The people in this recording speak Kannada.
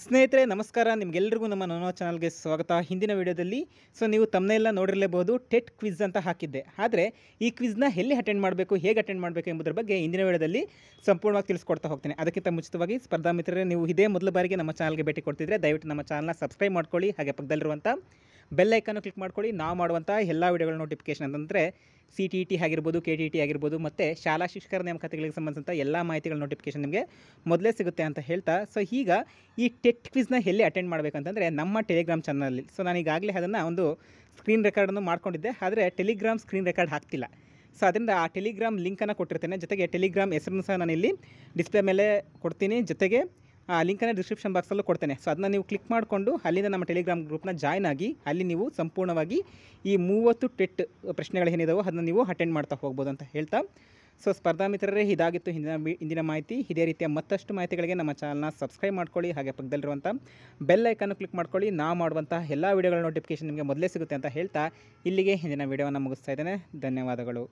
ಸ್ನೇಹಿತರೆ ನಮಸ್ಕಾರ, ನಿಮಗೆಲ್ಲರಿಗೂ ನಮ್ಮ ನೋನೋ ಚಾನಲ್ಗೆ ಸ್ವಾಗತ. ಹಿಂದಿನ ವಿಡಿಯೋದಲ್ಲಿ ನೀವು ತಮ್ಮನೆಲ್ಲ ನೋಡಿರಲೇಬಹುದು, ಟೆಟ್ ಕ್ವಿಜ್ ಅಂತ ಹಾಕಿದ್ದೆ. ಆದರೆ ಈ ಕ್ವಿಜ್ನ ಎಲ್ಲಿ ಅಟೆಂಡ್ ಮಾಡಬೇಕು, ಹೇಗೆ ಅಟೆಂಡ್ ಮಾಡಬೇಕು ಎಂಬುದರ ಬಗ್ಗೆ ಹಿಂದಿನ ವಿಡಿಯೋದಲ್ಲಿ ಸಂಪೂರ್ಣವಾಗಿ ತಿಳಿಸ್ಕೊಡ್ತಾ ಹೋಗ್ತೇನೆ. ಅದಕ್ಕಿಂತ ಮುಂಚಿತವಾಗಿ ಸ್ಪರ್ಧಾ ಮಿತ್ರರೇ, ನೀವು ಇದೇ ಮೊದಲ ಬಾರಿಗೆ ನಮ್ಮ ಚಾನಲ್ಗೆ ಭೇಟಿ ಕೊಡ್ತಿದ್ರೆ ದಯವಿಟ್ಟು ನಮ್ಮ ಚಾನಲ್ನ ಸಬ್ಸ್ಕ್ರೈಬ್ ಮಾಡ್ಕೊಳ್ಳಿ. ಹಾಗೆ ಪಕ್ಕದಲ್ಲಿರುವಂಥ ಬೆಲ್ ಐಕನ್ನು ಕ್ಲಿಕ್ ಮಾಡ್ಕೊಳ್ಳಿ. ನಾವು ಮಾಡುವಂಥ ಎಲ್ಲ ವಿಡಿಯೋಗಳ ನೋಟಿಫಿಕೇಷನ್ ಅಂತಂದರೆ CTET ಆಗಿರ್ಬೋದು, KTET ಆಗಿರ್ಬೋದು, ಮತ್ತು ಶಾಲಾ ಶಿಕ್ಷಕರ ನೇಮಕಾತಿಗಳಿಗೆ ಸಂಬಂಧಿಸಿದಂಥ ಎಲ್ಲ ಮಾಹಿತಿಗಳ ನೋಟಿಫಿಕೇಷನ್ ನಿಮಗೆ ಮೊದಲೇ ಸಿಗುತ್ತೆ ಅಂತ ಹೇಳ್ತಾ, ಈಗ ಈ ಟೆಟ್ ಕ್ವಿಜ್ನ ಎಲ್ಲಿ ಅಟೆಂಡ್ ಮಾಡಬೇಕಂತಂದರೆ ನಮ್ಮ ಟೆಲಿಗ್ರಾಮ್ ಚಾನಲಲ್ಲಿ. ನಾನು ಈಗಾಗಲೇ ಅದನ್ನು ಒಂದು ಸ್ಕ್ರೀನ್ ರೆಕಾರ್ಡನ್ನು ಮಾಡ್ಕೊಂಡಿದ್ದೆ, ಆದರೆ ಟೆಲಿಗ್ರಾಮ್ ಸ್ಕ್ರೀನ್ ರೆಕಾರ್ಡ್ ಹಾಕ್ತಿಲ್ಲ. ಅದರಿಂದ ಆ ಟೆಲಿಗ್ರಾಮ್ ಲಿಂಕನ್ನು ಕೊಟ್ಟಿರ್ತೇನೆ. ಜೊತೆಗೆ ಟೆಲಿಗ್ರಾಮ್ ಹೆಸರನ್ನು ಸಹ ನಾನಿಲ್ಲಿ ಡಿಸ್ಪ್ಲೇ ಮೇಲೆ ಕೊಡ್ತೀನಿ. ಜೊತೆಗೆ ಆ ಲಿಂಕನ್ನು ಡಿಸ್ಕ್ರಿಪ್ಷನ್ ಬಾಕ್ಸಲ್ಲೂ ಕೊಡ್ತೇನೆ. ಅದನ್ನ ನೀವು ಕ್ಲಿಕ್ ಮಾಡಿಕೊಂಡು ಅಲ್ಲಿಂದ ನಮ್ಮ ಟೆಲಿಗ್ರಾಮ್ ಗ್ರೂಪ್ನ ಜಾಯ್ನ್ ಆಗಿ ಅಲ್ಲಿ ನೀವು ಸಂಪೂರ್ಣವಾಗಿ ಈ 30 ಟೆಟ್ ಪ್ರಶ್ನೆಗಳು ಏನಿದಾವೋ ಅದನ್ನು ನೀವು ಅಟೆಂಡ್ ಮಾಡ್ತಾ ಹೋಗ್ಬೋದು ಅಂತ ಹೇಳ್ತಾ, ಸ್ಪರ್ಧಾ ಮಿತ್ರರೇ, ಇದಾಗಿತ್ತು ಹಿಂದಿನ ಮಾಹಿತಿ. ಇದೇ ರೀತಿಯ ಮತ್ತಷ್ಟು ಮಾಹಿತಿಗಳಿಗೆ ನಮ್ಮ ಚಾನಲ್ನ ಸಬ್ಸ್ಕ್ರೈಬ್ ಮಾಡ್ಕೊಳ್ಳಿ. ಹಾಗೆ ಪಕ್ಕದಲ್ಲಿರುವಂಥ ಬೆಲ್ ಐಕನ್ನು ಕ್ಲಿಕ್ ಮಾಡ್ಕೊಳ್ಳಿ. ನಾವು ಮಾಡುವಂಥ ಎಲ್ಲ ವೀಡಿಯೋಗಳ ನೋಟಿಫಿಕೇಷನ್ ನಿಮಗೆ ಮೊದಲೇ ಸಿಗುತ್ತೆ ಅಂತ ಹೇಳ್ತಾ ಇಲ್ಲಿಗೆ ಹಿಂದಿನ ವೀಡಿಯೋವನ್ನು ಮುಗಿಸ್ತಾ ಇದ್ದೇನೆ. ಧನ್ಯವಾದಗಳು.